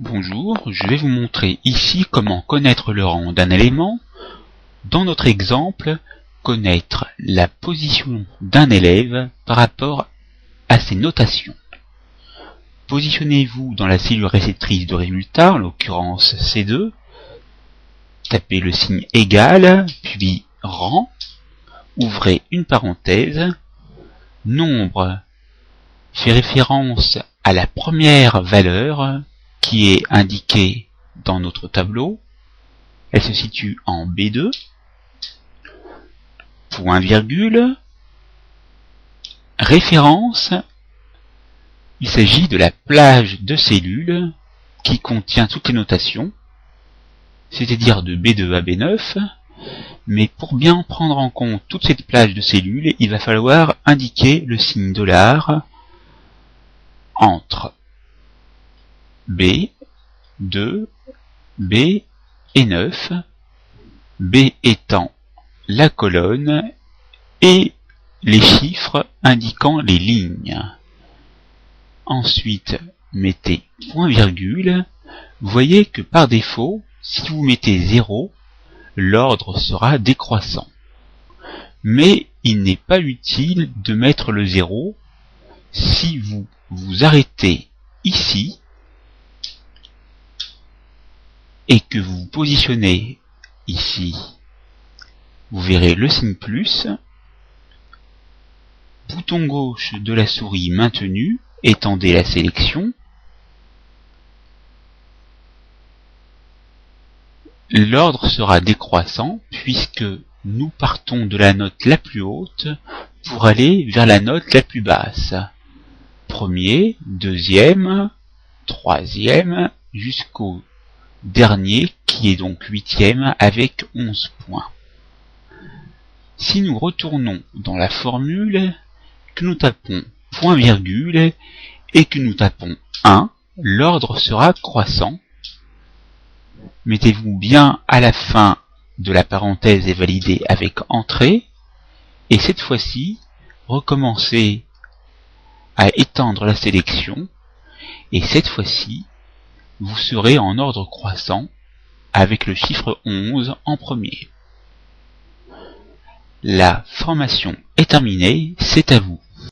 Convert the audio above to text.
Bonjour, je vais vous montrer ici comment connaître le rang d'un élément. Dans notre exemple, connaître la position d'un élève par rapport à ses notations. Positionnez-vous dans la cellule réceptrice de résultats, en l'occurrence C2, tapez le signe égal, puis rang, ouvrez une parenthèse, nombre fait référence à la première valeur qui est indiquée dans notre tableau. Elle se situe en B2, point virgule, référence, il s'agit de la plage de cellules qui contient toutes les notations, c'est-à-dire de B2 à B9, mais pour bien prendre en compte toute cette plage de cellules, il va falloir indiquer le signe $ entre B, 2, B et 9, B étant la colonne et les chiffres indiquant les lignes. Ensuite, mettez point virgule. Vous voyez que par défaut, si vous mettez 0, l'ordre sera décroissant. Mais il n'est pas utile de mettre le 0 si vous vous arrêtez ici et que vous vous positionnez ici. Vous verrez le signe plus, bouton gauche de la souris maintenu, étendez la sélection, l'ordre sera décroissant puisque nous partons de la note la plus haute pour aller vers la note la plus basse. Premier, deuxième, troisième, jusqu'au dernier qui est donc 8e avec 11 points. Si nous retournons dans la formule, que nous tapons point virgule et que nous tapons 1, l'ordre sera croissant. Mettez-vous bien à la fin de la parenthèse et validez avec entrée, et cette fois-ci, recommencez à étendre la sélection, et cette fois-ci, vous serez en ordre croissant avec le chiffre 11 en premier. La formation est terminée, c'est à vous.